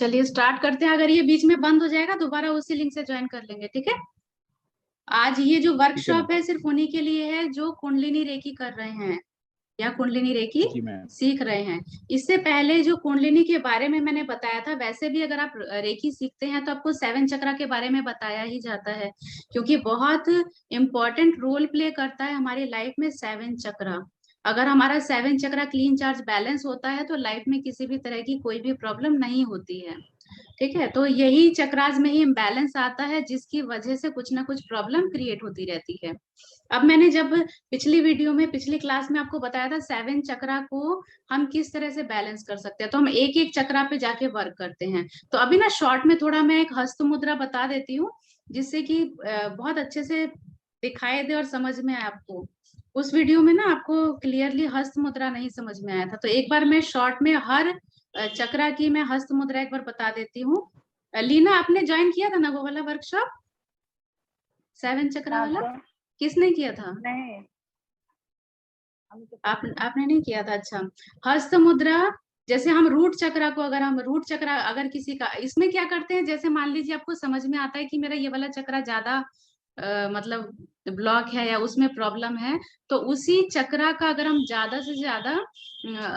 चलिए स्टार्ट करते हैं। अगर ये बीच में बंद हो जाएगा दोबारा उसी लिंक से ज्वाइन कर लेंगे, ठीक है। आज ये जो ठीक है वर्कशॉप मैम। है सिर्फ उन्हीं के लिए है जो कुंडलिनी रेकी कर रहे हैं या कुंडलिनी रेकी जी मैम। सीख रहे हैं। इससे पहले जो कुंडलिनी के बारे में मैंने बताया था, वैसे भी अगर आप रेकी सीखते हैं तो आपको 7 चक्रा के बारे में बताया ही जाता है, क्योंकि बहुत इंपॉर्टेंट रोल प्ले करता है हमारी लाइफ में 7 चक्रा। अगर हमारा 7 चक्रा क्लीन चार्ज बैलेंस होता है तो लाइफ में किसी भी तरह की कोई भी प्रॉब्लम नहीं होती है, ठीक है। तो यही चक्रास में ही इम्बैलेंस आता है जिसकी वजह से कुछ ना कुछ प्रॉब्लम क्रिएट होती रहती है। अब मैंने जब पिछली वीडियो में पिछली क्लास में आपको बताया था 7 चक्रा को हम किस तरह से बैलेंस कर सकते हैं, तो हम एक एक चक्रा पे जाके वर्क करते हैं। तो अभी ना शॉर्ट में थोड़ा मैं एक हस्त मुद्रा बता देती हूँ जिससे कि बहुत अच्छे से दिखाई दे और समझ में आए आपको। उस वीडियो में ना आपको क्लियरली हस्त मुद्रा नहीं समझ में आया था, तो एक बार मैं शॉर्ट में हर चक्रा की मैं हस्त मुद्रा एक बार बता देती हूँ। लीना, आपने ज्वाइन किया था ना वो वाला वर्कशॉप 7 चक्रा हाँ वाला? सर। किसने किया था? नहीं, आपने नहीं किया था? अच्छा। हस्त मुद्रा, जैसे हम रूट चक्रा को, अगर हम रूट चक्रा अगर किसी का इसमें क्या करते हैं, जैसे मान लीजिए आपको समझ में आता है कि मेरा ये वाला चक्रा ज्यादा मतलब ब्लॉक है या उसमें प्रॉब्लम है, तो उसी चक्रा का अगर हम ज्यादा से ज्यादा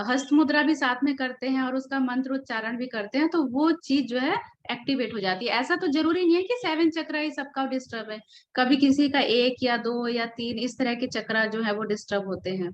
हस्त मुद्रा भी साथ में करते हैं और उसका मंत्र उच्चारण भी करते हैं तो वो चीज जो है एक्टिवेट हो जाती है। ऐसा तो जरूरी नहीं है कि 7 चक्रा ही सबका डिस्टर्ब है, कभी किसी का 1 या 2 या 3 इस तरह के चक्रा जो है वो डिस्टर्ब होते हैं,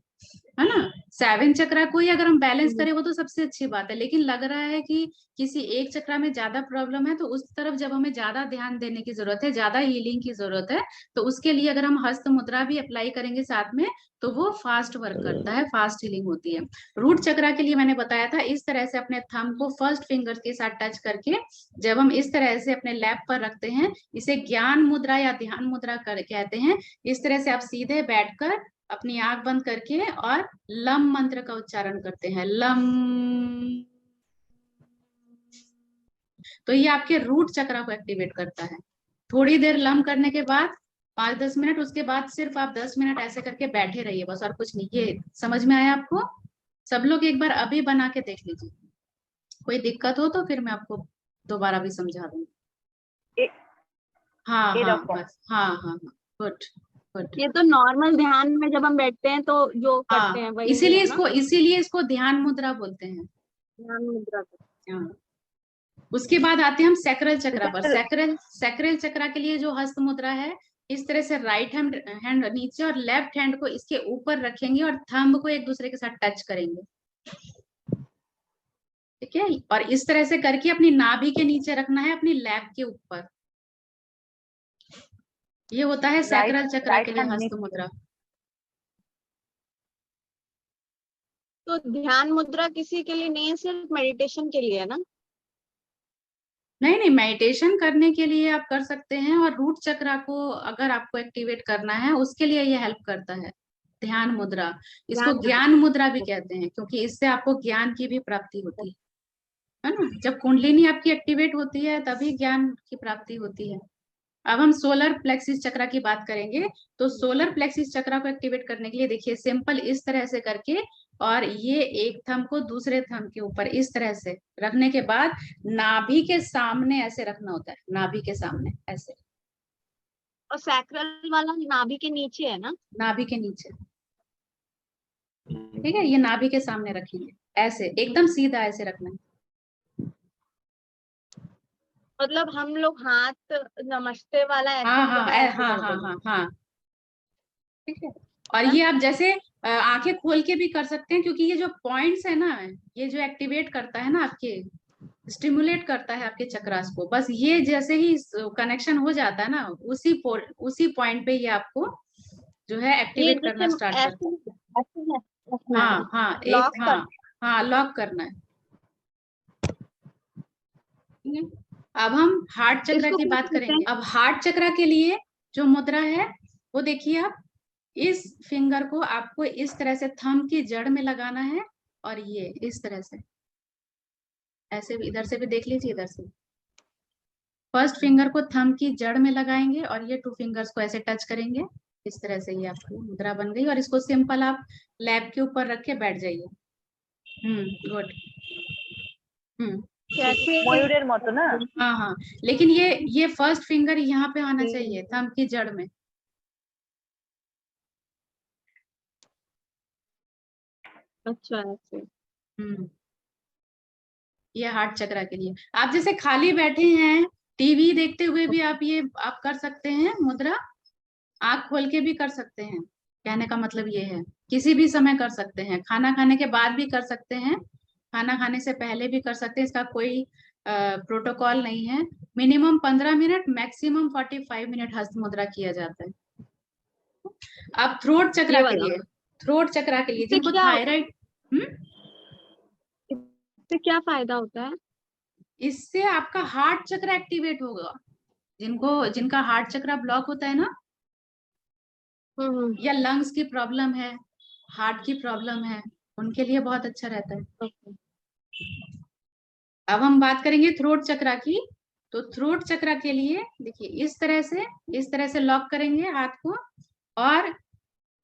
है ना। 7 चक्रा को ही अगर हम बैलेंस करें वो तो सबसे अच्छी बात है, लेकिन लग रहा है कि किसी एक चक्रा में ज्यादा प्रॉब्लम है तो उस तरफ जब हमें ज्यादा ध्यान देने की जरूरत है, ज्यादा हीलिंग की जरूरत है, तो उसके लिए अगर हम हस्त मुद्रा भी अप्लाई करेंगे साथ में तो वो फास्ट वर्क करता है, फास्ट हीलिंग होती है। रूट चक्रा के लिए मैंने बताया था इस तरह से अपने थंब को फर्स्ट फिंगर के साथ टच करके जब हम इस तरह से अपने लैप पर रखते हैं, इसे ज्ञान मुद्रा या ध्यान मुद्रा कहते हैं। इस तरह से आप सीधे बैठकर अपनी आंख बंद करके और लम मंत्र का उच्चारण करते हैं, लम। तो ये आपके रूट चक्रा को एक्टिवेट करता है। थोड़ी देर लम करने के बाद 5-10 मिनट, उसके बाद सिर्फ आप 10 मिनट ऐसे करके बैठे रहिए बस, और कुछ नहीं। ये समझ में आया आपको? सब लोग एक बार अभी बना के देख लीजिए, कोई दिक्कत हो तो फिर मैं आपको दोबारा भी समझा दूंगी। हाँ हाँ बस, हाँ हाँ हाँ, गुड गुड। ये तो नॉर्मल ध्यान में जब हम बैठते हैं तो जो करते हैं हाँ, वही इसीलिए है ना, इसको ध्यान मुद्रा बोलते हैं। ध्यान मुद्रा। हाँ। उसके बाद आते हैं हम सैक्रल चक्रा पर। सर, सैक्रल चक्रा के लिए जो हस्त मुद्रा है, इस तरह से राइट हैंड हैंड नीचे और लेफ्ट हैंड को इसके ऊपर रखेंगे और थंब को एक दूसरे के साथ टच करेंगे, ठीक है। और इस तरह से करके अपनी नाभि के नीचे रखना है, अपनी लैब के ऊपर। ये होता है सैक्रल चक्रा के लिए हस्त मुद्रा। तो ध्यान मुद्रा किसी के लिए नहीं है, सिर्फ मेडिटेशन के लिए है ना? नहीं नहीं, मेडिटेशन करने के लिए आप कर सकते हैं, और रूट चक्रा को अगर आपको एक्टिवेट करना है उसके लिए ये हेल्प करता है ध्यान मुद्रा। इसको ध्यान ज्ञान मुद्रा भी मुद्रा। कहते हैं क्योंकि इससे आपको ज्ञान की भी प्राप्ति होती है ना। जब कुंडलिनी आपकी एक्टिवेट होती है तभी ज्ञान की प्राप्ति होती है। अब हम सोलर प्लेक्सिस चक्रा की बात करेंगे। तो सोलर प्लेक्सिस चक्रा को एक्टिवेट करने के लिए देखिए सिंपल इस तरह से करके, और ये एक थंब को दूसरे थंब के ऊपर इस तरह से रखने के बाद नाभि के सामने ऐसे रखना होता है, नाभि के सामने ऐसे। और सैक्रल वाला नाभि के नीचे है ना? नाभि के नीचे, ठीक है। ये नाभि के सामने रखेंगे, ऐसे एकदम सीधा ऐसे रखना है। मतलब हम लोग हाथ नमस्ते वाला ऐसे हाँ की हाँ तरह ऐसे हाँ कर हाँ देंगे, हाँ हाँ, ठीक है। और ना? ये आप जैसे आंखें खोल के भी कर सकते हैं, क्योंकि ये जो पॉइंट्स है ना, ये जो एक्टिवेट करता है ना आपके, स्टिमुलेट करता है आपके चक्रास को। बस ये जैसे ही कनेक्शन हो जाता है ना, उसी पॉइंट पे ये आपको जो है ये एक्टिवेट करना जैसे स्टार्ट करता है। ऐसे ऐसे रखना है, हाँ हाँ, एक लॉक हाँ कर। हाँ, लॉक करना है, ठीक है। अब हम हार्ट चक्र इसको की क्या बात बोलते हैं? करेंगे। अब हार्ट चक्र के लिए जो मुद्रा है वो देखिए आप, इस फिंगर को आपको इस तरह से थंब की जड़ में लगाना है, और ये इस तरह से ऐसे भी, इधर से भी देख लीजिए, इधर से फर्स्ट फिंगर को थंब की जड़ में लगाएंगे और ये 2 फिंगर्स को ऐसे टच करेंगे। इस तरह से ये आपकी मुद्रा बन गई, और इसको सिंपल आप लैब के ऊपर रख के बैठ जाइए। गुड। कैसे? मयूरेर मतो ना। हाँ हाँ, लेकिन ये फर्स्ट फिंगर यहाँ पे आना चाहिए थंब की जड़ में। अच्छा ऐसे। ये हार्ट चक्रा के लिए। आप जैसे खाली बैठे हैं टीवी देखते हुए भी आप कर सकते हैं मुद्रा, आंख खोल के भी कर सकते हैं। कहने का मतलब ये है किसी भी समय कर सकते हैं, खाना खाने के बाद भी कर सकते हैं, खाना खाने से पहले भी कर सकते हैं, इसका कोई प्रोटोकॉल नहीं है। मिनिमम 15 मिनट, मैक्सिमम 45 मिनट हस्त मुद्रा किया जाता है। अब थ्रोट चक्रा ये के वाला लिए, थ्रोट चक्रा के लिए इससे जिनको क्या थायराइड, इससे क्या फायदा होता है? इससे आपका हार्ट चक्र एक्टिवेट होगा। जिनका हार्ट चक्र ब्लॉक होता है ना, या लंग्स की प्रॉब्लम है, हार्ट की प्रॉब्लम है, उनके लिए बहुत अच्छा रहता है। ओके। अब हम बात करेंगे थ्रोट चक्रा की। तो थ्रोट चक्रा के लिए देखिए इस तरह से लॉक करेंगे हाथ को, और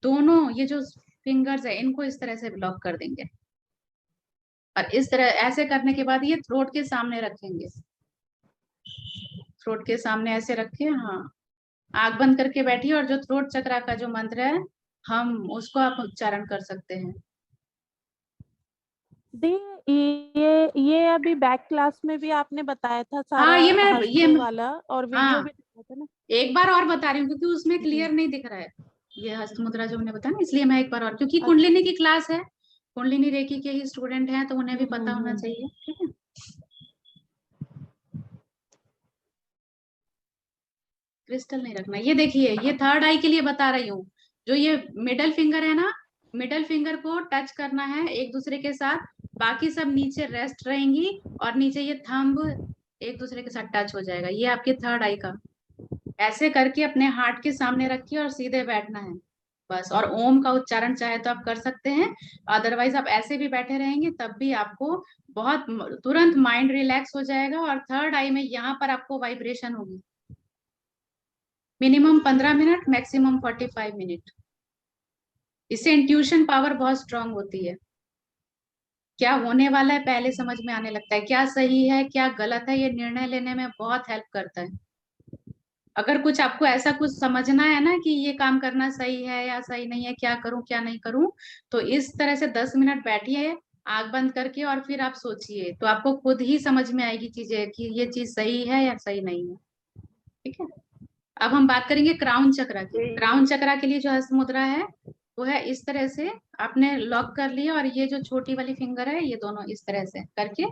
दोनों ये जो फिंगर्स है इनको इस तरह से लॉक कर देंगे, और इस तरह ऐसे करने के बाद ये थ्रोट के सामने रखेंगे, थ्रोट के सामने ऐसे रखे, हाँ, आंख बंद करके बैठिए, और जो थ्रोट चक्रा का जो मंत्र है हम उसको आप उच्चारण कर सकते हैं। दी ये अभी बैक क्लास में भी आपने बताया था सारा, हाँ ये वाला, और वीडियो हाँ, भी दिखाया था ना। एक बार और बता रही हूँ क्योंकि उसमें क्लियर नहीं दिख रहा है ये हस्त मुद्रा जो हमने बताया ना, इसलिए मैं एक बार और, क्योंकि कुंडलिनी की क्लास है, कुंडलिनी रेकी के ही स्टूडेंट हैं तो उन्हें भी पता होना चाहिए। ठीक है, क्रिस्टल नहीं रखना। ये देखिए ये थर्ड आई के लिए बता रही हूँ, जो ये मिडल फिंगर है ना, मिडल फिंगर को टच करना है एक दूसरे के साथ, बाकी सब नीचे रेस्ट रहेंगी, और नीचे ये थंब एक दूसरे के साथ टच हो जाएगा। ये आपके थर्ड आई का, ऐसे करके अपने हार्ट के सामने रखिए और सीधे बैठना है बस। और ओम का उच्चारण चाहे तो आप कर सकते हैं, अदरवाइज आप ऐसे भी बैठे रहेंगे तब भी आपको बहुत तुरंत माइंड रिलैक्स हो जाएगा। और थर्ड आई में यहाँ पर आपको वाइब्रेशन होगी। Minimum 15 minute, maximum 45 minute. इससे इंट्यूशन पावर बहुत स्ट्रांग होती है, क्या होने वाला है पहले समझ में आने लगता है, क्या सही है क्या गलत है, ये निर्णय लेने में बहुत हेल्प करता है। अगर कुछ आपको ऐसा कुछ समझना है ना कि ये काम करना सही है या सही नहीं है, क्या करूं क्या नहीं करूं, तो इस तरह से 10 मिनट बैठिए आंख बंद करके, और फिर आप सोचिए, तो आपको खुद ही समझ में आएगी चीजें कि ये चीज सही है या सही नहीं है। ठीक है, अब हम बात करेंगे क्राउन चक्रा की। क्राउन चक्रा के लिए जो हस्त मुद्रा है वो है इस तरह से, आपने लॉक कर लिया, और ये जो छोटी वाली फिंगर है ये दोनों इस तरह से करके,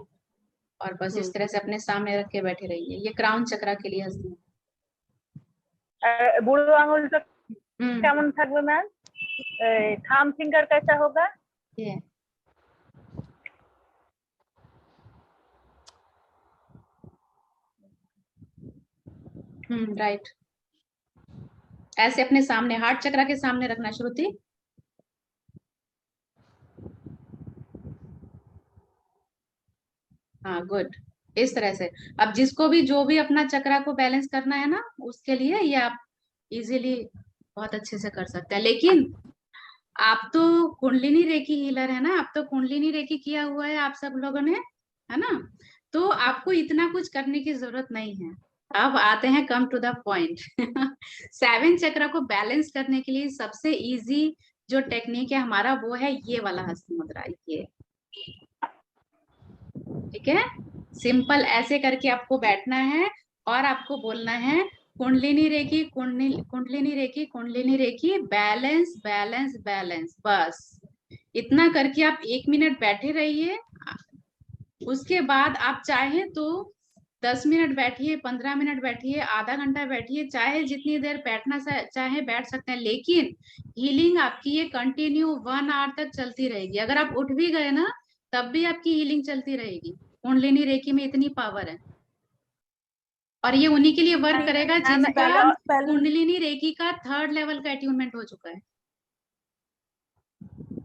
और बस इस तरह से अपने सामने रख के बैठे रहिए। ये क्राउन चक्रा के लिए हस्त मुद्रा। बुढ़ो आंगुलটা কেমন থাকবে ম্যাম? থাম ফিঙ্গার कैसा होगा? ये राइट, ऐसे अपने सामने हार्ट चक्रा के सामने रखना श्रुति। हाँ गुड, इस तरह से। अब जिसको भी जो भी अपना चक्रा को बैलेंस करना है ना, उसके लिए ये आप इजीली बहुत अच्छे से कर सकते हैं। लेकिन आप तो कुंडलिनी रेकी हीलर है ना, आप तो कुंडलिनी रेकी किया हुआ है आप सब लोगों ने, है ना, तो आपको इतना कुछ करने की जरूरत नहीं है। अब आते हैं कम टू द पॉइंट। 7 चक्र को बैलेंस करने के लिए सबसे इजी जो टेक्निक है हमारा वो है ये वाला हस्त मुद्रा। ये ठीक है, सिंपल ऐसे करके आपको बैठना है, और आपको बोलना है kundalini reiki, kundalini reiki, kundalini reiki, balance balance balance. बस इतना करके आप 1 मिनट बैठे रहिए। उसके बाद आप चाहें तो 10 मिनट बैठिए, 15 मिनट बैठिए, आधा घंटा बैठिए, चाहे जितनी देर बैठना चाहे बैठ सकते हैं। लेकिन हीलिंग आपकी ये कंटिन्यू 1 आवर तक चलती रहेगी। अगर आप उठ भी गए ना तब भी आपकी हीलिंग चलती रहेगी। कुंडलिनी रेकी में इतनी पावर है, और ये उन्हीं के लिए वर्क करेगा जिनका कुंडलिनी रेकी का 3rd लेवल का अट्यूनमेंट हो चुका है।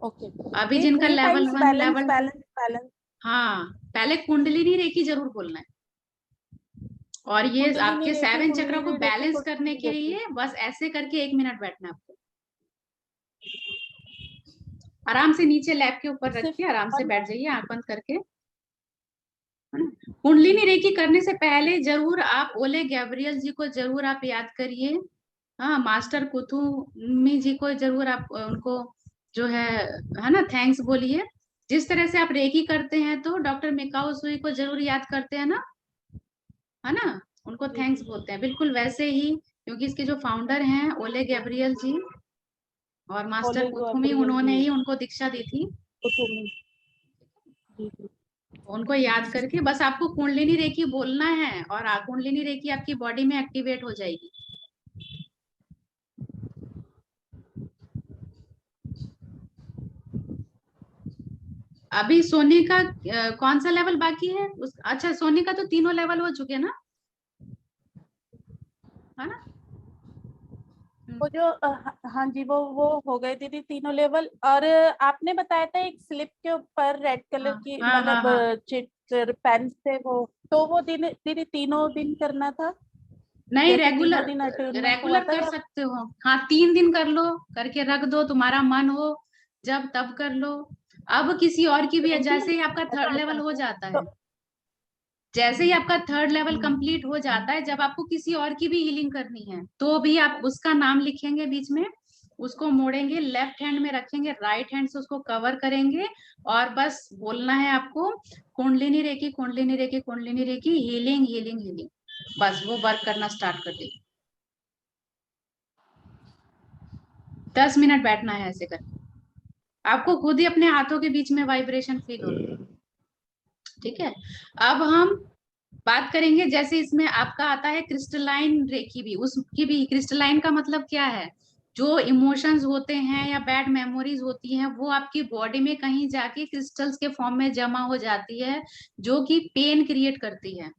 ओके, अभी जिनका लेवल 1 लेवल, बैलेंस, हाँ पहले कुंडलिनी रेकी जरूर बोलना है। और ये आपके 7 चक्र को बैलेंस करने के लिए बस ऐसे करके 1 मिनट बैठना है आपको। आराम से नीचे लैप के ऊपर रखिए, आराम से बैठ जाइए आंख बंद करके, कुंडलिनी रेकी करने से पहले जरूर आप ओले गैब्रियल जी को जरूर आप याद करिए। हाँ, मास्टर कुथुमी जी को जरूर आप उनको जो है ना, थैंक्स बोलिए। जिस तरह से आप रेकी करते हैं तो डॉक्टर मिकाओ सुई को जरूर याद करते हैं ना, है ना, उनको थैंक्स बोलते हैं बिल्कुल वैसे ही, क्योंकि इसके जो फाउंडर हैं ओले गैब्रियल जी और मास्टर ओले कुथुमी, गैब्रियल उन्होंने जी ही उनको दीक्षा दी थी। कुतुमी जी जी। उनको याद करके बस आपको कुंडलिनी रेकी बोलना है और कुंडलिनी रेकी आपकी बॉडी में एक्टिवेट हो जाएगी। अभी सोने का कौन सा लेवल बाकी है अच्छा, सोने का तो तीनों लेवल हो चुके ना, है ना? वो जो हाँ जी, वो हो गए दीदी तीनों लेवल। और आपने बताया था एक स्लिप के ऊपर रेड कलर हाँ की हाँ हाँ हाँ। चिट पेन से वो, तो वो दिन दीदी तीनों दिन करना था? नहीं, जैसे तीनों रेगुलर दिन अटेनमेंट हुआ रेगुलर था कर या? सकते हो। हाँ, 3 दिन कर लो, करके रख दो, तुम्हारा मन हो जब तब कर लो। अब किसी और की भी है, जैसे ही आपका थर्ड लेवल हो जाता तो है, जैसे ही आपका थर्ड लेवल हम्म, कंप्लीट हो जाता है, जब आपको किसी और की भी हीलिंग करनी है तो भी आप उसका नाम लिखेंगे बीच में, उसको मोड़ेंगे, लेफ्ट हैंड में रखेंगे, राइट हैंड से उसको कवर करेंगे और बस बोलना है आपको kundalini reiki, kundalini reiki, kundalini reiki, healing healing healing. बस वो वर्क करना स्टार्ट कर देगी। 10 मिनट बैठना है ऐसे करके, आपको खुद ही अपने हाथों के बीच में वाइब्रेशन फील होगा। ठीक है, अब हम बात करेंगे, जैसे इसमें आपका आता है क्रिस्टलाइन रेकी भी, उसकी भी क्रिस्टलाइन का मतलब क्या है, जो इमोशंस होते हैं या बैड मेमोरीज होती हैं वो आपकी बॉडी में कहीं जाके क्रिस्टल्स के फॉर्म में जमा हो जाती है, जो कि पेन क्रिएट करती है,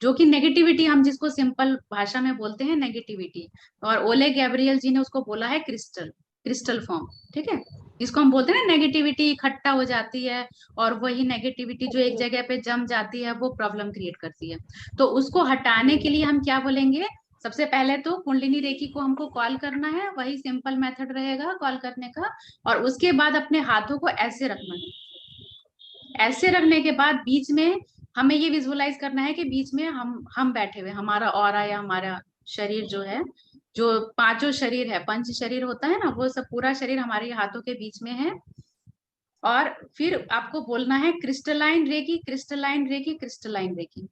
जो कि नेगेटिविटी, हम जिसको सिंपल भाषा में बोलते हैं नेगेटिविटी। और ओले गैब्रियल जी ने उसको बोला है क्रिस्टल, क्रिस्टल फॉर्म। ठीक है, जिसको हम बोलते हैं ना नेगेटिविटी इकट्ठा हो जाती है, और वही नेगेटिविटी जो एक जगह पे जम जाती है वो प्रॉब्लम क्रिएट करती है। तो उसको हटाने के लिए हम क्या बोलेंगे, सबसे पहले तो कुंडलिनी रेकी को हमको कॉल करना है, वही सिंपल मेथड रहेगा कॉल करने का। और उसके बाद अपने हाथों को ऐसे रखना है, ऐसे रखने के बाद बीच में हमें ये विजुअलाइज करना है कि बीच में हम बैठे हुए, हमारा ऑरा या हमारा शरीर जो है, जो पांचों शरीर है, पंच शरीर होता है ना, वो सब पूरा शरीर हमारे हाथों के बीच में है। और फिर आपको बोलना है crystalline reiki, crystalline reiki, crystalline reiki.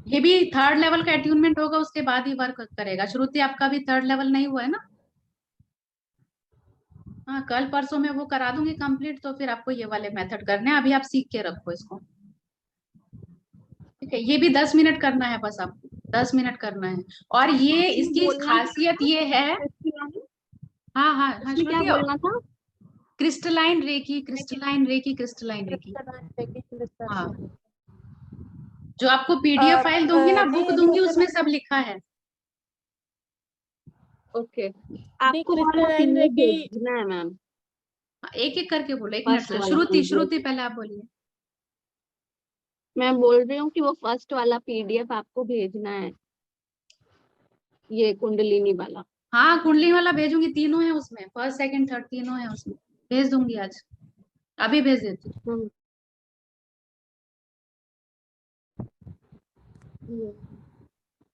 ये भी थर्ड लेवल का अट्यूनमेंट होगा, उसके बाद ही वर्क करेगा। श्रुति, आपका भी थर्ड लेवल नहीं हुआ है ना? हाँ, कल परसों में वो करा दूंगी कंप्लीट, तो फिर आपको ये वाले मेथड करने हैं, अभी आप सीख के रखो इसको। ठीक है, ये भी 10 मिनट करना है, बस आपको 10 मिनट करना है। और ये इसकी बोलना खासियत ये है, हाँ हाँ हाँ इसमें क्या श्रुति, बोलना था? Crystalline reiki, crystalline reiki, crystalline reiki. हाँ, जो आपको पीडीएफ फाइल दूंगी ना, बुक दूंगी, उसमें सब लिखा है। ओके, आपको वाला क्रिस्टलाइन पीडीएफ रेकी भेजना है मैम, एक एक करके बोलो, 1 मिनट फर्स्ट से। वाला श्रुति, पीडीएफ। श्रुति पहले आप बोलिए। मैं बोल रही हूँ कि वो फर्स्ट वाला पीडीएफ आपको भेजना है, ये कुंडलिनी वाला। हाँ, कुंडली वाला भेजूंगी, तीनों है उसमें, फर्स्ट सेकंड थर्ड तीनों है उसमें, भेज दूंगी आज, अभी भेज देती हूँ।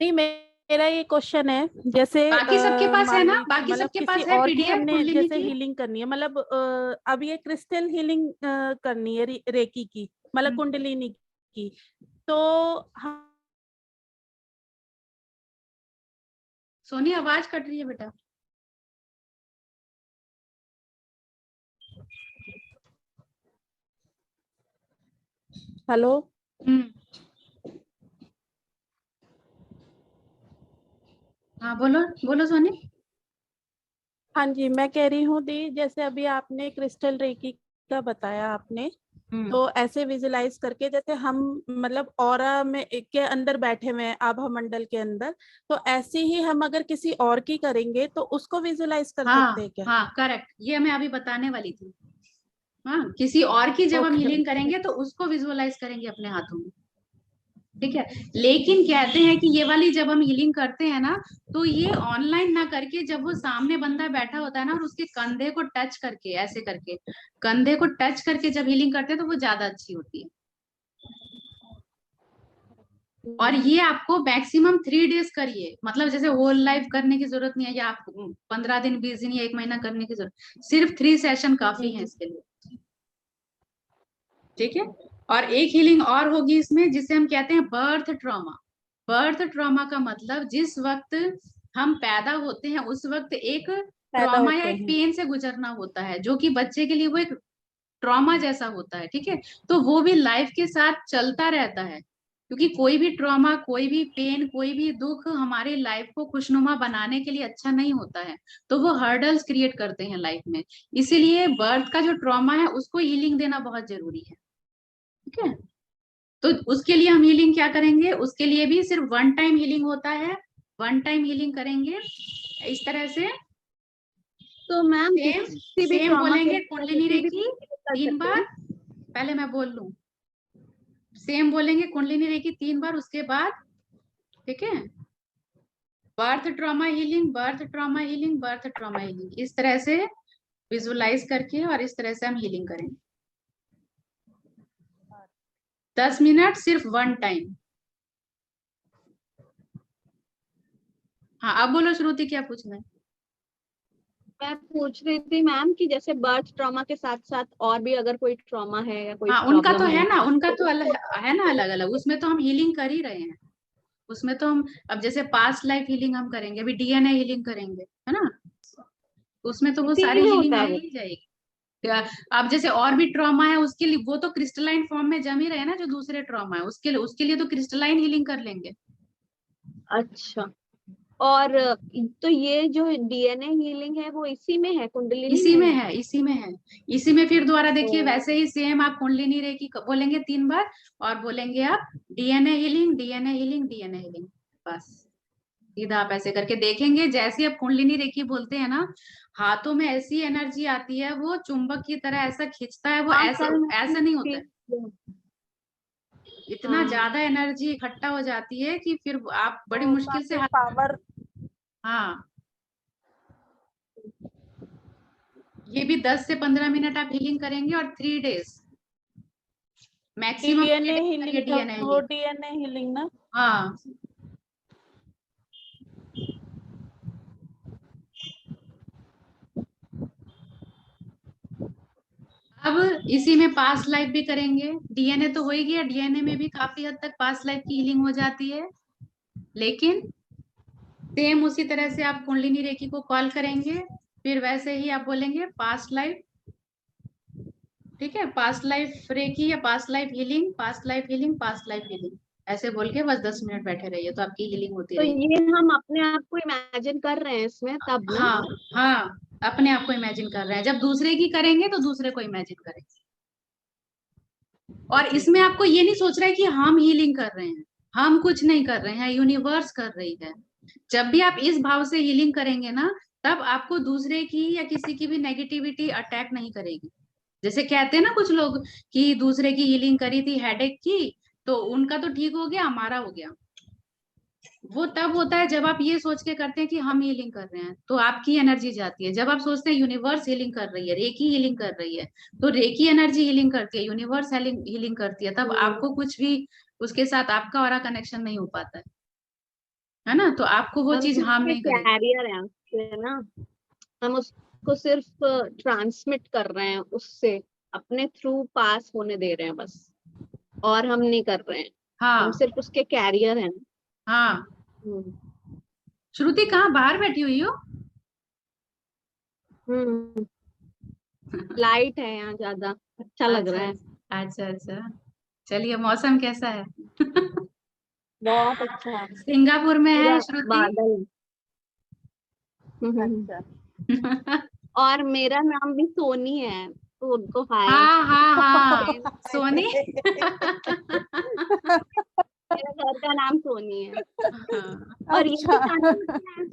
नहीं, मेरा ये क्वेश्चन है, जैसे बाकी सबके पास है मान ना, ली बाकी मतलब सबके किसी पास है और की पीडीएफ हमने कुंडलिनी जैसे की। हीलिंग करनी है, मतलब अब ये क्रिस्टल हीलिंग करनी है रेकी की, मतलब कुंडलिनी की, तो हम सोनी, आवाज कट रही है बेटा। हेलो। हाँ, बोलो बोलो सोनी। हाँ जी, मैं कह रही हूँ दी, जैसे अभी आपने क्रिस्टल रेकी का बताया आपने, तो ऐसे विजुलाइज करके जैसे हम मतलब ऑरा में के अंदर बैठे हुए हैं, आभा मंडल के अंदर, तो ऐसे ही हम अगर किसी और की करेंगे तो उसको विजुलाइज कर सकते हैं क्या? हाँ करेक्ट, ये मैं अभी बताने वाली थी। हाँ, किसी और की जब हम ओके हीलिंग ओके। करेंगे तो उसको विजुअलाइज करेंगे अपने हाथों में। ठीक है। लेकिन कहते हैं कि ये वाली जब हम हीलिंग करते हैं ना, तो ये ऑनलाइन ना करके जब वो सामने बंदा बैठा होता है ना और उसके कंधे को टच करके, ऐसे करके कंधे को टच करके जब हीलिंग करते हैं तो वो ज्यादा अच्छी होती है। और ये आपको मैक्सिमम 3 डेज करिए, मतलब जैसे होल लाइफ करने की जरूरत नहीं है, या आप 15 दिन 20 दिन या 1 महीना करने की जरूरत, सिर्फ 3 सेशन काफी है इसके लिए। ठीक है। और एक हीलिंग और होगी इसमें जिसे हम कहते हैं बर्थ ट्रॉमा। बर्थ ट्रॉमा का मतलब जिस वक्त हम पैदा होते हैं उस वक्त एक ट्रॉमा या एक पेन से गुजरना होता है, जो कि बच्चे के लिए वो एक ट्रॉमा जैसा होता है। ठीक है। तो वो भी लाइफ के साथ चलता रहता है, क्योंकि कोई भी ट्रॉमा, कोई भी पेन, कोई भी दुख हमारी लाइफ को खुशनुमा बनाने के लिए अच्छा नहीं होता है, तो वो हर्डल्स क्रिएट करते हैं लाइफ में। इसीलिए बर्थ का जो ट्रॉमा है उसको हीलिंग देना बहुत जरूरी है। ठीक है। तो उसके लिए हम हीलिंग क्या करेंगे, उसके लिए भी सिर्फ 1 टाइम हीलिंग होता है, 1 टाइम हीलिंग करेंगे इस तरह से। तो मैम सेम बोलेंगे कुंडलिनी रेखी 3 बार, पहले मैं बोल लूं। सेम बोलेंगे कुंडलिनी रेखी 3 बार, उसके बाद ठीक है birth trauma healing, birth trauma healing, birth trauma healing, इस तरह से विजुलाइज करके और इस तरह से हम हीलिंग करेंगे 10 मिनट सिर्फ 1 टाइम। हाँ अब बोलो श्रुति, क्या पूछना है? मैं पूछ रही थी मैम कि जैसे बर्थ ट्रॉमा के साथ साथ और भी अगर कोई ट्रॉमा है या कोई हाँ उनका तो प्रॉब्लम है ना, उनका तो अलग है ना, अलग अलग, उसमें तो हम हीलिंग कर ही रहे हैं। उसमें तो हम अब जैसे पास्ट लाइफ हीलिंग हम करेंगे, अभी डीएनए हीलिंग करेंगे, है ना, उसमें तो वो इसी सारी में हीलिंग होता आ है वो। ही जाएगी। अब जैसे और भी ट्रॉमा है उसके लिए, वो तो क्रिस्टलाइन फॉर्म में जम ही रहे हैं ना, जो दूसरे ट्रॉमा है उसके लिए तो क्रिस्टलाइन हीलिंग कर लेंगे। अच्छा। और तो ये जो डीएनए हीलिंग है वो इसी में है, कुंडलिनी इसी में में है? है, इसी में है। इसी में फिर दोबारा देखिए, ओ, वैसे ही सेम आप कुंडलिनी रेखी बोलेंगे 3 बार, और बोलेंगे आप DNA healing, DNA healing, DNA healing. बस सीधा आप ऐसे करके देखेंगे, जैसे आप कुंडलिनी रेखी बोलते हैं ना, हाथों में ऐसी एनर्जी आती है, वो चुंबक की तरह ऐसा खींचता है, वो हाँ ऐसे कल ऐसा नहीं होता है, इतना हाँ ज्यादा एनर्जी इकट्ठा हो जाती है कि फिर आप बड़ी तो मुश्किल से काफी पावर। हाँ ये भी 10 से 15 मिनट आप हीलिंग करेंगे और 3 डेज मैक्सिमम डीएनए हीलिंग था डीएनए वो, हीलिंग। डीएनए हीलिंग ना। हाँ अब इसी में पास्ट लाइफ भी करेंगे, डीएनए तो हो ही गया, डीएनए में भी काफी हद तक पास्ट लाइफ की हीलिंग हो जाती है। लेकिन सेम उसी तरह से आप कुंडलिनी रेखी को कॉल करेंगे, फिर वैसे ही आप बोलेंगे पास्ट लाइफ। ठीक है, पास्ट लाइफ रेखी या past life healing, past life healing, past life healing, ऐसे बोल के बस 10 मिनट बैठे रहिए, तो आपकी हीलिंग होती तो रहेगी। ये हम अपने आप को इमेजिन कर रहे हैं इसमें तब ना? हाँ हाँ, अपने आप को इमेजिन कर रहे हैं, जब दूसरे की करेंगे तो दूसरे को इमेजिन करेंगे। और इसमें आपको ये नहीं सोच रहा है कि हम हीलिंग कर रहे हैं, हम कुछ नहीं कर रहे हैं, यूनिवर्स कर रही है। जब भी आप इस भाव से हीलिंग करेंगे ना, तब आपको दूसरे की या किसी की भी नेगेटिविटी अटैक नहीं करेगी। जैसे कहते हैं ना कुछ लोग कि दूसरे की हीलिंग करी थी हेडेक की, तो उनका तो ठीक हो गया, हमारा हो गया। वो तब होता है जब आप ये सोच के करते हैं कि हम हीलिंग कर रहे हैं, तो आपकी एनर्जी जाती है। जब आप सोचते हैं यूनिवर्स हीलिंग कर रही है, रेकी हीलिंग कर रही है, तो रेकी एनर्जी हीलिंग करती है, यूनिवर्स हीलिंग करती है, तब आपको कुछ भी उसके साथ आपका और कनेक्शन नहीं हो पाता है ना, तो आपको वो हम चीज तो हार्म उसके नहीं करेगी। कैरियर हैं उससे ना, हम उसको सिर्फ ट्रांसमिट कर रहे हैं, उससे अपने थ्रू पास होने दे रहे हैं बस, और हम नहीं कर रहे हैं। हम हाँ सिर्फ उसके कैरियर हैं। हाँ। हम्म श्रुति कहाँ बाहर बैठी हुई हो? हम्म लाइट है यहाँ ज्यादा, अच्छा लग अच्छा रहा है। अच्छा अच्छा। चलिए, मौसम कैसा है? बहुत अच्छा है। सिंगापुर में है पूरा श्रुति। बादल। अच्छा। और मेरा नाम भी सोनी है, तो उनको हाय। हाँ हाँ हाँ, सोनी। मेरा घर का नाम सोनी है। हाँ। और ये भी अच्छा। कानपुर से है?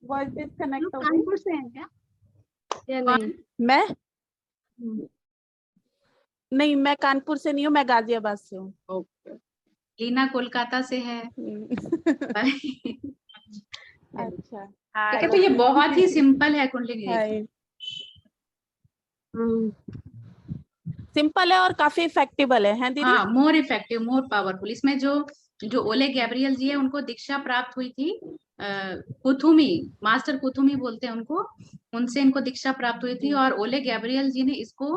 वॉइस लोग डिस्कनेक्ट हो गई। कानपुर से हैं क्या या कौन? नहीं? मैं हम्म। नहीं, मैं कानपुर से नहीं हूँ, मैं गाजियाबाद से हूँ। ओके। लीना कोलकाता से है। अच्छा, ठीक है, तो ये बहुत ही सिंपल है कुंडलिनी रेखी। हाय। सिंपल है और काफी इफेक्टिबल है दीदी? हाँ, मोर इफेक्टिव, मोर पावरफुल। इसमें जो ओले गैब्रियल जी है, उनको दीक्षा प्राप्त हुई थी, कुथुमी, मास्टर कुथुमी बोलते हैं उनको, उनसे इनको दीक्षा प्राप्त हुई थी। और ओले गैब्रियल जी ने इसको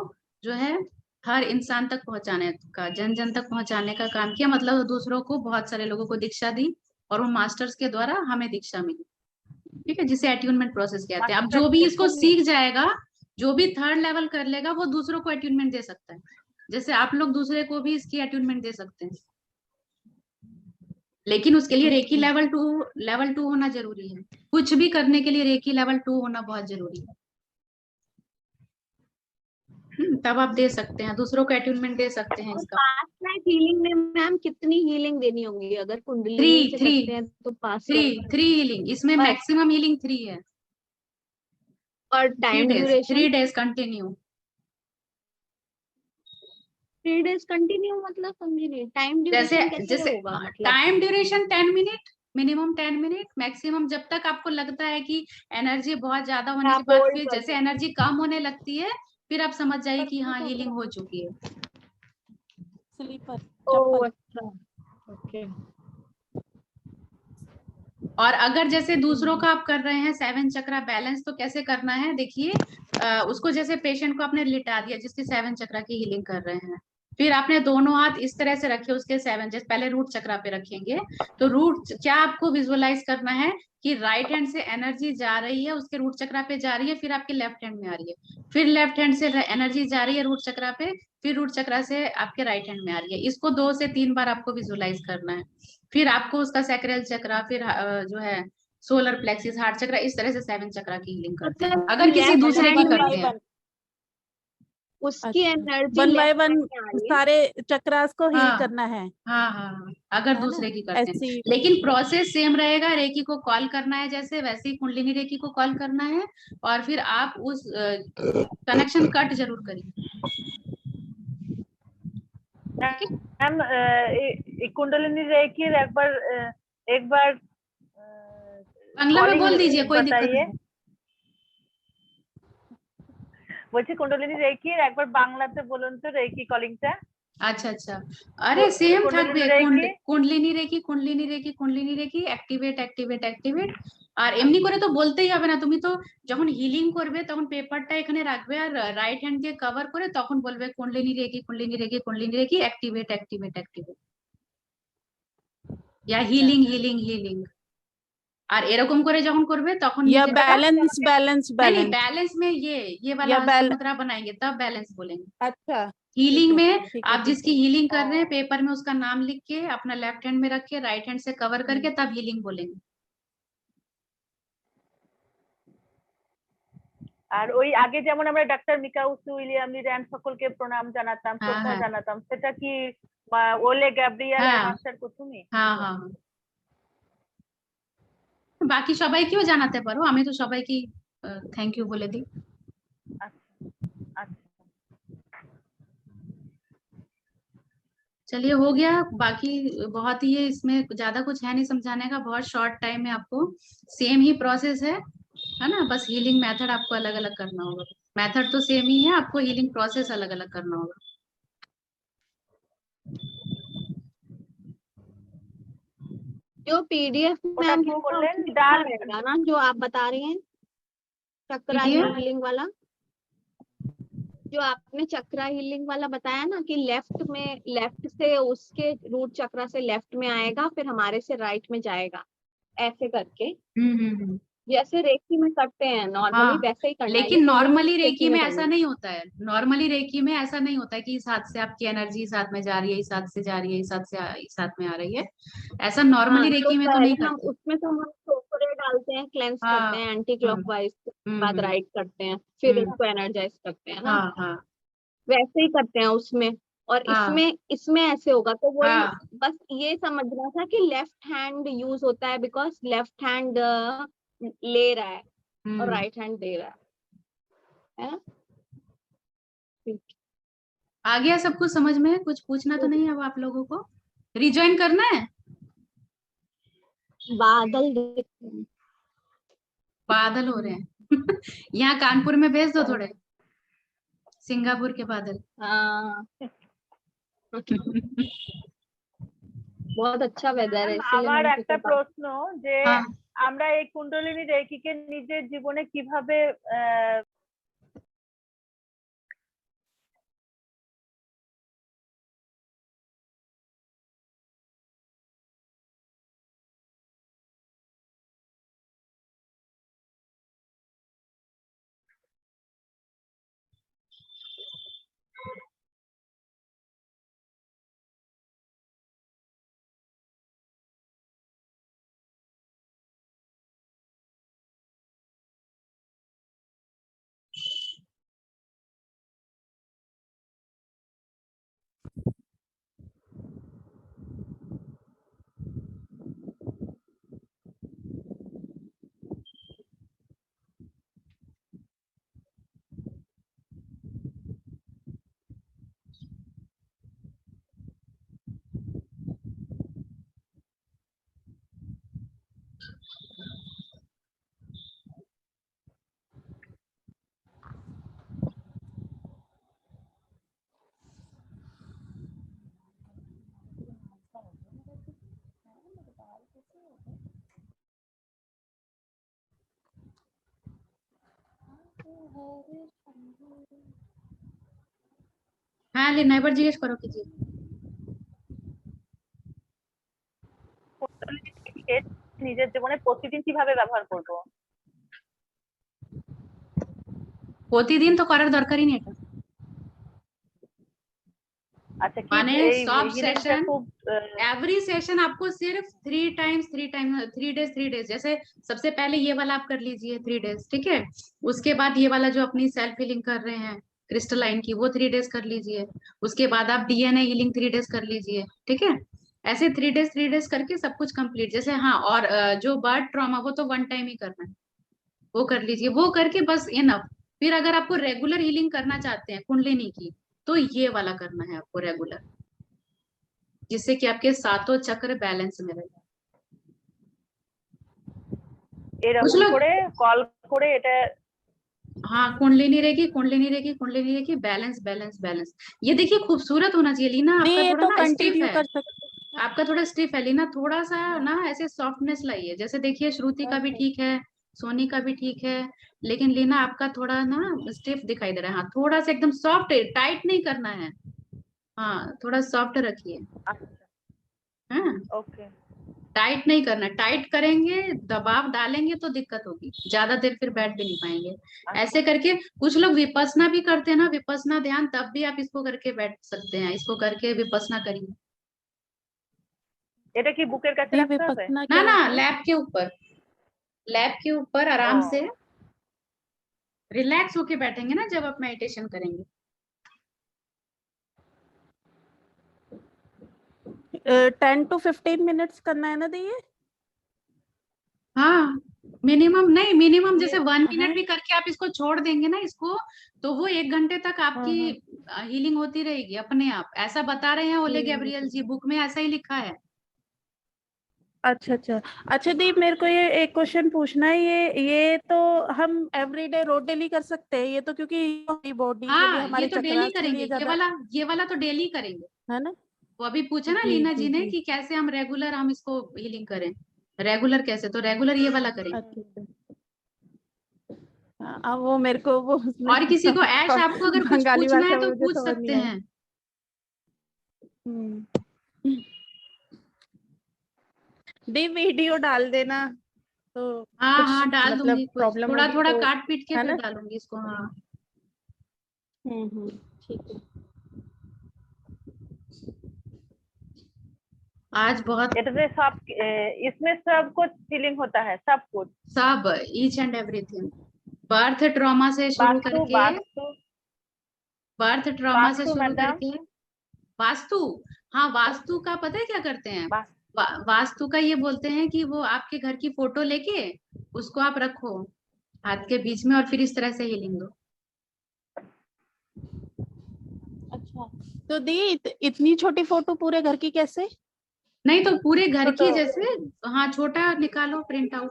जो है हर इंसान तक पहुंचाने का, जन जन तक पहुंचाने का काम किया। मतलब दूसरों को, बहुत सारे लोगों को दीक्षा दी और उन मास्टर्स के द्वारा हमें दीक्षा मिली। ठीक है, जिसे अट्यूनमेंट प्रोसेस कहते हैं। अब जो भी इसको सीख जाएगा, जो भी थर्ड लेवल कर लेगा, वो दूसरों को अट्यूनमेंट दे सकता है। जैसे आप लोग दूसरे को भी इसकी अट्यूनमेंट दे सकते हैं, लेकिन उसके लिए रेकी लेवल 2 होना जरूरी है। कुछ भी करने के लिए रेकी लेवल 2 होना बहुत जरूरी है। तब आप दे सकते हैं, दूसरों को अट्यूनमेंट दे सकते हैं इसका। पास्ट लाइफ हीलिंग में मैम कितनी हीलिंग देनी होगी अगर कुंडलिनी से करते हैं तो? पास्ट लाइफ 3 हीलिंग, इसमें मैक्सिमम हीलिंग 3 है। और time duration? 3 days continue. 3 days continue मतलब समझी नहीं, टाइम जैसे ड्यूरेशन कैसे जैसे होगा मतलब? Time duration 10 minute, minimum 10 minute, maximum जब तक आपको लगता है कि एनर्जी बहुत ज्यादा होने के बाद, फिर जैसे एनर्जी कम होने लगती है, फिर आप समझ जाइए कि हाँ, हीलिंग हो चुकी है। स्लीपर, ओह अच्छा, ओके। और अगर जैसे दूसरों का आप कर रहे हैं 7 चक्रा बैलेंस, तो कैसे करना है देखिए। उसको जैसे पेशेंट को आपने लिटा दिया जिसकी 7 चक्रा की हीलिंग कर रहे हैं, फिर आपने दोनों हाथ इस तरह से रखे उसके 7, जैसे पहले रूट चक्रा पे रखेंगे, तो रूट क्या आपको विजुअलाइज करना है कि राइट हैंड से एनर्जी जा रही है, उसके रूट चक्रा पे जा रही है, फिर आपके लेफ्ट हैंड में आ रही है, फिर लेफ्ट हैंड से एनर्जी जा रही है रूट चक्रा पे, फिर रूट चक्रा से आपके राइट हैंड में आ रही है। इसको 2 से 3 बार आपको विजुअलाइज करना है। फिर आपको उसका सैक्रल चक्रा, फिर जो है सोलर प्लेक्सिस, हार्ट चक्रा, इस तरह से 7 चक्रा की हीलिंग करते हैं, अगर किसी दूसरे की करते हैं। उसकी एनर्जी वन बाय वन सारे चक्रास को हील करना है। हाँ हाँ हाँ, अगर दूसरे की करते हैं, ऐसी लेकिन प्रोसेस सेम रहेगा। रेकी को कॉल करना है जैसे, वैसे ही कुंडलिनी रेकी को कॉल करना है, और फिर आप उस कनेक्शन कट जरूर करिए। मैम कुंडलिनी रेकी एक बार बांग्ला में बोल दीजिए, कोई दिक्कत बताइए। नहीं। বলছি কুণ্ডলিনী রেকি একবার বাংলাতে বলুন তো রেকি কলিংটা। अच्छा अच्छा, अरे सेम থাকবে, কুণ্ডলিনী কুণ্ডলিনী রেকি, কুণ্ডলিনী রেকি, কুণ্ডলিনী রেকি, অ্যাক্টিভেট অ্যাক্টিভেট অ্যাক্টিভেট। আর এমনি করে তো বলতেই হবে না, তুমি তো যখন হিলিং করবে তখন পেপারটা এখানে রাখবে আর রাইট হ্যান্ড দিয়ে কভার করে তখন বলবে কুণ্ডলিনী রেকি, কুণ্ডলিনী রেকি, কুণ্ডলিনী রেকি, অ্যাক্টিভেট অ্যাক্টিভেট অ্যাক্টিভেট, या হিলিং হিলিং হিলিং। আর এরকম করে যখন করবে তখন या बैलेंस बैलेंस नहीं, बैलेंस बैलेंस में ये वाला मुद्रा बनाएंगे तब बैलेंस बोलेंगे। अच्छा, हीलिंग में ठीक है, आप जिसकी हीलिंग कर रहे हैं, पेपर में उसका नाम लिख के अपना लेफ्ट हैंड में रख के राइट हैंड से कवर करके तब हीलिंग बोलेंगे। আর ওই আগে যেমন আমরা ডাক্তার মিকাউস উইলিয়াম রিড্যান্ড সকলকে প্রণাম জানাতাম, শ্রদ্ধা জানাতাম, সেটা কি ওলে গ্যাব্রিয়েল আর মাস্টার কুথুমি? হ্যাঁ হ্যাঁ, বাকি সবাইকেও জানাতে পারো, আমি তো সবাইকে থ্যাংক ইউ বলে দিই। चलिए हो गया, बाकी बहुत ही है इसमें, ज्यादा कुछ है नहीं समझाने का, बहुत शॉर्ट टाइम में आपको सेम ही प्रोसेस है ना, बस हीलिंग मेथड आपको अलग अलग करना होगा। मेथड तो सेम ही है, आपको हीलिंग प्रोसेस अलग अलग करना होगा। जो पीडीएफ मैम रहेगा ना जो आप बता रही हैं, चक्रा हीलिंग वाला, जो आपने चक्रा हीलिंग वाला बताया ना कि लेफ्ट से उसके रूट चक्रा से लेफ्ट में आएगा, फिर हमारे से राइट में जाएगा, ऐसे करके जैसे रेकी में करते हैं नॉर्मली, वैसे ही करना है। लेकिन नॉर्मली रेकी में ऐसा नहीं होता है, नॉर्मली रेकी में ऐसा नहीं होता है कि इस हाथ से आपकी एनर्जी इस हाथ में जा रही है, इस हाथ से जा रही है, इस हाथ से इस हाथ में आ रही है, ऐसा नॉर्मली रेकी में तो नहीं करते। उसमें तो हम चोपड़े डालते हैं, क्लेंस करते हैं एंटी क्लॉकवाइज, बाद राइट करते हैं, फिर इसको एनर्जाइज करते हैं ना, वैसे ही करते हैं उसमें। और इसमें ऐसे होगा, तो वो बस ये समझना था कि लेफ्ट हैंड यूज होता है बिकॉज लेफ्ट हैंड ले रहा है और राइट हैंड दे रहा है ना। आ गया सब कुछ समझ में? कुछ पूछना तो नहीं है अब आप लोगों को? रिज्वाइन करना है? बादल दिख रहे हैं। बादल हो रहे हैं यहाँ कानपुर में भेज दो थोड़े, सिंगापुर के बादल। हाँ बहुत अच्छा वेदर है, इसीलिए আমার मैंने একটা सोचा প্রশ্ন যে हाँ আমরা এই কুণ্ডলিনী রেকিকে নিজের জীবনে কিভাবে হ্যাঁ লিনা এবার জিজ্ঞেস করো কি জি। কুণ্ডলিনী রেকিকে নিজের জীবনে প্রতিদিন কিভাবে ব্যবহার করব? প্রতিদিন তো করার দরকারই নেই এটা, আচ্ছা কি माने এই सब হিলিংটা सेशन, খুব एवरी सेशन आपको सिर्फ 3 डेज, जैसे सबसे पहले ये वाला आप कर लीजिए 3 डेज, ठीक है। उसके बाद ये वाला जो अपनी सेल्फ हीलिंग कर रहे हैं क्रिस्टलाइन की, वो 3 डेज कर लीजिए। उसके बाद आप डीएनए हीलिंग 3 डेज कर लीजिए, ठीक है। ऐसे 3 डेज करके सब कुछ कंप्लीट। जैसे हाँ, और जो बर्ड ट्रॉमा वो तो वन टाइम ही करना है, वो कर लीजिए। वो करके बस इनफ। फिर अगर आपको रेगुलर हीलिंग करना चाहते हैं कुंडलिनी की, तो ये वाला करना है आपको रेगुलर, जिससे कि आपके सातों चक्र बैलेंस में रहे। कुछ এরকম लोग করে কল করে এটা हाँ कुंडलिनी रहेगी, कुंडलिनी रहेगी, कुंडलिनी रहेगी, बैलेंस बैलेंस बैलेंस। ये देखिए खूबसूरत होना चाहिए लीना, नहीं आपका ये थोड़ा तो ना स्टिफ कंटिन्यू है, कर सकते। आपका थोड़ा स्टिफ है लीना, थोड़ा सा ना ऐसे सॉफ्टनेस लाइए। जैसे देखिए श्रुति का भी ठीक है, सोनी का भी ठीक है, लेकिन लीना आपका थोड़ा ना स्टिफ दिखाई दे रहा है। हाँ थोड़ा सा एकदम सॉफ्ट, टाइट नहीं करना है, हाँ थोड़ा सॉफ्ट रखिए। আচ্ছা हाँ ওকে टाइट नहीं करना, टाइट करेंगे दबाव डालेंगे तो दिक्कत होगी, ज्यादा देर फिर बैठ भी नहीं पाएंगे। ऐसे करके कुछ लोग विपसना भी करते हैं ना, विपसना ध्यान, तब भी आप इसको करके बैठ सकते हैं, इसको करके विपसना करिए। এটা কি बुकेर কাছে नहीं রাখতে হবে? विपස්සना ना क्या ना, होता है? लैब के ऊपर, लैब के ऊपर ও आराम से रिलैक्स होके बैठेंगे ना जब आप मेडिटेशन करेंगे। 10 to 15 मिनट्स करना है ना दी ये? हाँ मिनिमम नहीं, मिनिमम जैसे 1 मिनट है? भी करके आप इसको छोड़ देंगे ना इसको, तो वो 1 घंटे तक आपकी हाँ हीलिंग होती रहेगी अपने आप। ऐसा बता रहे हैं ओले ठीक गैब्रियल है। जी, बुक में ऐसा ही लिखा है। अच्छा अच्छा अच्छा दीप, मेरे को ये एक क्वेश्चन पूछना है। ये तो हम एवरीडे रोज डेली कर सकते हैं ये तो, क्योंकि हमारी बॉडी के लिए, हाँ ये हमारे तो डेली चक्रास के करेंगे, लिए ज्यादा ये वाला तो डेली करेंगे। है ना? वो अभी पूछा ना जी लीना जी जी ने जी। कि कैसे हम रेगुलर हम इसको हीलिंग करें, रेगुलर कैसे, तो रेगुलर ये वाला करेंगे। अच्छा अच्छा। हाँ, अब वो मेरे को वो उसमें और किसी को ऐश आपको अगर कुछ बंगाली पूछना है भाषा तो मुझे पूछ समझ सकते नहीं आई। हैं। दी वीडियो डाल देना तो हाँ कुछ हाँ डाल मतलब दूंगी, कुछ प्रॉब्लम थोड़ा होगी थोड़ा तो, काट पीट के है फिर ना? डालूंगी इसको। हाँ ठीक है। आज बहुत এটাতে সব इसमें सब कुछ फीलिंग होता है, सब कुछ सब each and everything, birth trauma से शुरू वास्तु करके, वास्तु बर्थ ट्रॉमा से वास्तु शुरू मैडम करके वास्तु। हाँ वास्तु का पता है क्या करते हैं, वास्तु का ये बोलते हैं कि वो आपके घर की फोटो लेके उसको आप रखो हाथ के बीच में, और फिर इस तरह से हीलिंग दो। अच्छा तो दी इतनी छोटी फोटो पूरे घर की कैसे? नहीं तो पूरे घर की तो जैसे, हाँ छोटा निकालो प्रिंट आउट,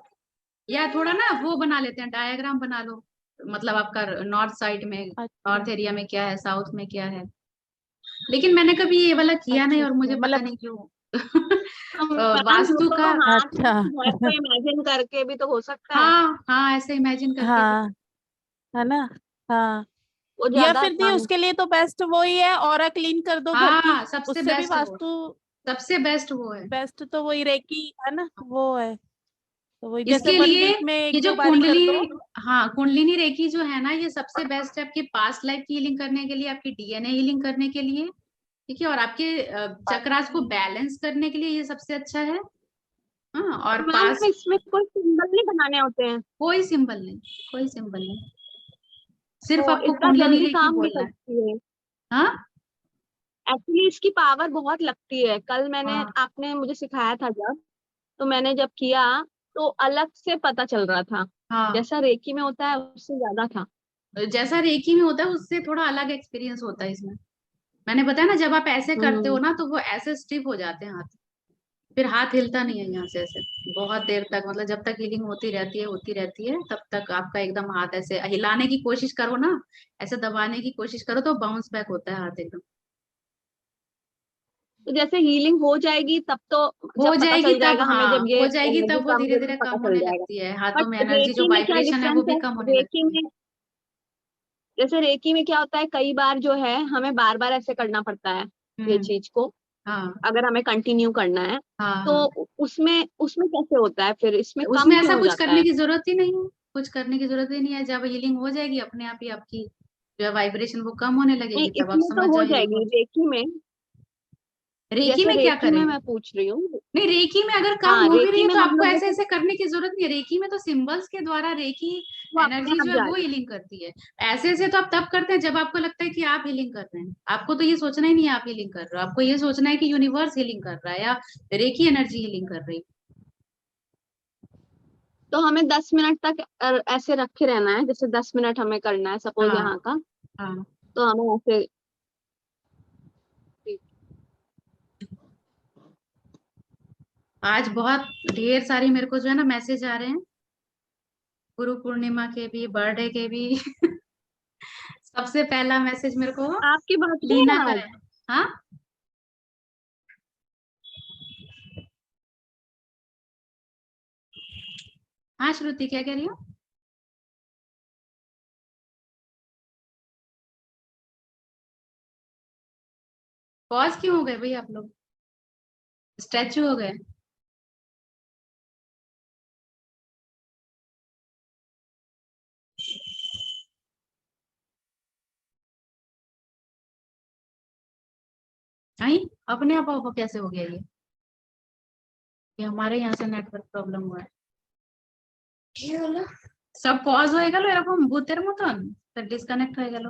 या थोड़ा ना वो बना लेते हैं, डायग्राम बना लो, मतलब आपका नॉर्थ साइड में, अच्छा नॉर्थ एरिया में क्या है, साउथ में क्या है। लेकिन मैंने कभी ये वाला किया नहीं, और मुझे पता मतलब नहीं क्यों। मैम वो वास्तु तो का, हाथ अच्छा में तो इमेजिन करके भी तो हो सकता है, हाँ हाँ ऐसे इमेजिन करके भी। हाँ है ना। हाँ वो या ज्यादा फिर दी आसान है। उसके लिए तो बेस्ट वो ही है, ऑरा क्लीन कर दो घर की, हाँ सबसे उससे भी बेस्ट वो, वास्तु सबसे बेस्ट वो है। बेस्ट तो वही रेकी है ना, वो है। तो वही जैसे इसके 1 लिए वीक में ये एक जो दो बारी कर कुंडली, दो। हाँ कुंडलिनी रेकी जो है ना, ये सबसे बेस्ट है आपकी पास्ट लाइफ की हीलिंग करने के लिए, आपकी डीएनए हीलिंग करने के लिए, ठीक है, और आपके चक्रास को बैलेंस करने के लिए ये सबसे अच्छा है। हाँ और तो मैम पास्ट, इसमें कोई सिंबल नहीं बनाने होते हैं? कोई सिंबल नहीं, कोई सिंबल नहीं, सिर्फ तो आपको इतना कुंडलिनी जल्दी रेकी काम भी बोलना है। करती है? हाँ एक्चुअली इसकी पावर बहुत लगती है। कल मैंने, हाँ आपने मुझे सिखाया था जब, तो मैंने जब किया तो अलग से पता चल रहा था, हाँ, जैसा रेकी में होता है उससे ज्यादा था। जैसा रेकी में होता है उससे थोड़ा अलग एक्सपीरियंस होता है इसमें। मैंने बताया ना, जब आप ऐसे करते हो हम्म। ना तो वो ऐसे स्टिफ हो जाते हैं हाथ, फिर हाथ हिलता नहीं है यहाँ से ऐसे बहुत देर तक, मतलब जब तक हीलिंग होती रहती है तब तक आपका एकदम हाथ ऐसे हिलाने की कोशिश करो ना, ऐसे दबाने की कोशिश करो तो बाउंस बैक होता है हाथ एकदम। तो जैसे हीलिंग हो जाएगी तब तो, हो जब पता जाएगी चल तब, जाएगा हमें, हाँ जब ये हो जाएगी एनर्जी तब वो कम धीरे हुई तो धीरे पता कम चल होने जाएगा। लगती है, हाथों बट में एनर्जी जो रेकी में क्या वाइब्रेशन है वो डिफरेंस भी है? कम होने रेकी लगती है। में, जैसे रेकी में क्या होता है, कई बार जो है हमें बार बार ऐसे करना पड़ता है ये हम्म। चीज को, हाँ अगर हमें कंटिन्यू करना है। हाँ तो हाँ, उसमें उसमें कैसे होता है फिर, इसमें उसमें कम ऐसा क्यों हो कुछ जाता करने है? की जरूरत ही नहीं है, कुछ करने की जरूरत ही नहीं है, जब हीलिंग हो जाएगी अपने आप ही आपकी जो है वाइब्रेशन वो कम होने नहीं, लगेगी, तब आप इसमें तो समझ हो जाओ हीलिंग हो। जाएगी रेकी में। रेकी जैसे में क्या रेकी में करेंगे? मैं पूछ रही हूँ। नहीं रेकी में अगर कम हाँ, हो भी रही रेकी है में तो हम आपको लोग ऐसे जैसे ऐसे करने की जरूरत नहीं है, रेकी में तो सिंबल्स के द्वारा रेकी वो अपने एनर्जी आप जो है जा वो रही हीलिंग करती है। ऐसे ऐसे तो आप तब करते हैं जब आपको लगता है कि आप हीलिंग कर रहे हैं, आपको तो ये सोचना ही नहीं है आप हीलिंग कर रहे हो, आपको ये सोचना है कि यूनिवर्स हीलिंग कर रहा है या रेकी एनर्जी हीलिंग कर रही है। तो हमें 10 मिनट तक ऐसे रखे रहना है, जैसे 10 मिनट हमें करना है सपोज हाँ यहाँ का, हाँ, तो हमें ऐसे। आज बहुत ढेर सारी मेरे को जो है ना मैसेज आ रहे हैं, गुरु पूर्णिमा के भी, बर्थडे के भी। सबसे पहला मैसेज मेरे को आपकी बर्थडे लीना है का आज? है। हाँ हाँ श्रुति क्या कह रही हो? पॉज क्यों हो गए भाई आप लोग, स्टैचू हो गए? आई, अपने आप कैसे हो गया ये हमारे यहाँ से नेटवर्क प्रॉब्लम हुआ है। কি হলো? সব পজ হয়ে গেল এরকম ভূতের মতন, ডিসকানেক্ট হয়ে গেল।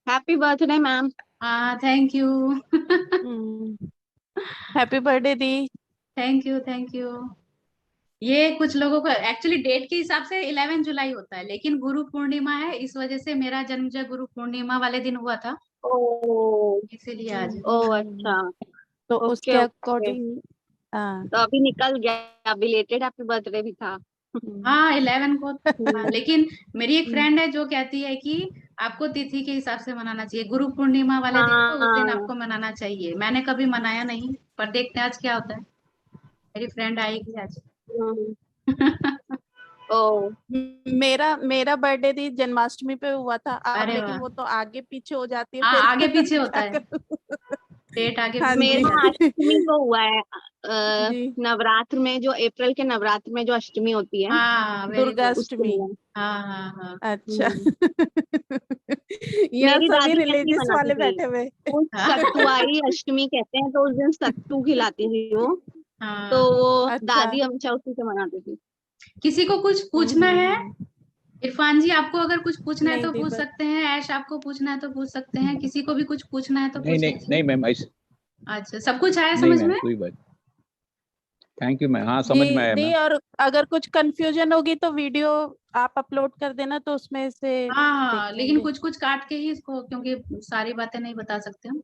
Happy birthday ma'am. हाँ थैंक यू। हैप्पी बर्थडे दी। Thank you thank you. ये कुछ लोगों को एक्चुअली डेट के हिसाब से 11 जुलाई होता है, लेकिन गुरु पूर्णिमा है इस वजह से मेरा जन्म जो है गुरु पूर्णिमा वाले दिन हुआ था, ओ, इसीलिए आज। ओ अच्छा। तो ओके उसके ओके, अकॉर्डिंग हाँ। तो अभी निकल गया, बिलेटेड हैप्पी बर्थडे भी था। हाँ 11 को था, हम्म, लेकिन मेरी एक हम्म, फ्रेंड है जो कहती है कि आपको तिथि के हिसाब से मनाना चाहिए, गुरु पूर्णिमा वाले दिन तो उस दिन हाँ। आपको मनाना चाहिए। मैंने कभी मनाया नहीं, पर देखते हैं आज क्या होता है, मेरी फ्रेंड आएगी आज। हम्म, ओ, मेरा मेरा बर्थडे दी जन्माष्टमी पे हुआ था अब, अरे लेकिन वाह, वो तो आगे पीछे हो जाती है हाँ फिर। आगे पीछे होता क्या है, करूं। डेट आगे हाँ पीछे हो जी। मेरा जाती अष्टमी को हुआ है। जी नवरात्र में, जो अप्रैल के नवरात्र में जो अष्टमी होती है। है, हाँ वेरी दुर्गा गुड। उस दिन अष्टमी। है। हाँ हाँ हाँ अच्छा। हम्म, यहाँ मेरी सभी दादी ऐसी रिलीजियस बनाती वाले थी, बैठे हुए। वो हाँ सत्तुआई अष्टमी कहते हैं, तो उस दिन सत्तू खिलाती थी वो। तो हाँ। वो अच्छा। दादी हमेशा उसी से मनाती थी। किसी को कुछ पूछना है? हम्म। इरफान जी, आपको अगर कुछ पूछना है नहीं तो दी, पूछ बस सकते हैं। ऐश, आपको पूछना है तो पूछ सकते हैं। किसी को भी कुछ पूछना है तो नहीं पूछ नहीं लीजिए। नहीं मैम, ऐसे अच्छा, सब कुछ आया नहीं समझ मैम, में? कोई बात। थैंक यू मैम, हाँ समझ में दी आया दी मैम। और अगर कुछ कंफ्यूजन होगी तो वीडियो आप अपलोड कर देना, तो उसमें से हाँ देख हाँ, लेकिन लेंगे। कुछ कुछ काट के ही इसको, क्योंकि सारी बातें नहीं बता सकते हम।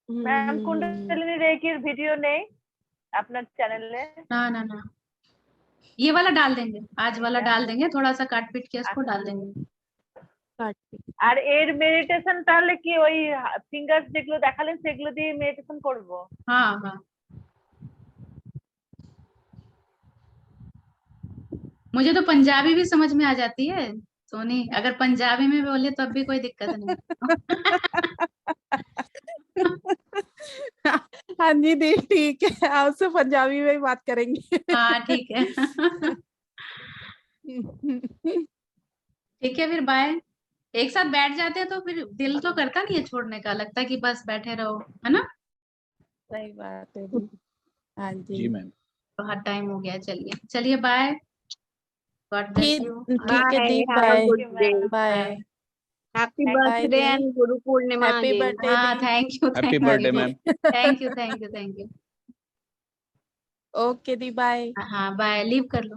ম্যাম কুণ্ডলিনী রেকির ভিডিও নেই আপনার চ্যানেলে? ना ना না, ये वाला डाल देंगे, आज वाला डाल देंगे, थोड़ा सा काट पीट के इसको डाल देंगे। আর এর মেডিটেশন তাহলে কি ওই ফিঙ্গার্স যেগুলো দেখালেন সেগুলো দিয়ে মেডিটেশন করব? हाँ हाँ, मुझे तो पंजाबी भी समझ में आ जाती है सोनी, अगर पंजाबी में बोले तब भी कोई दिक्कत नहीं। हाँ जी दी, ठीक है, आपसे पंजाबी में ही बात करेंगे। हाँ ठीक है। ठीक है, फिर बाय। एक साथ बैठ जाते हैं तो फिर दिल तो करता नहीं है छोड़ने का, लगता है कि बस बैठे रहो, है ना? सही बात है दी। हाँ जी जी, मैम। बहुत टाइम हो गया, चलिए चलिए, बाय। गॉड ब्लेस ठीक यू। ठीक है दी, Bye. Have a bye good day. Bye. Happy Bye, birthday Dee. and Guru Purnima happy Day. Birthday हाँ, दी। थैंक यू हैप्पी थैंक हाँ बर्थडे यू जी, ma'am. Thank you thank you thank you. Okay दी, bye. हाँ bye, leave कर लो।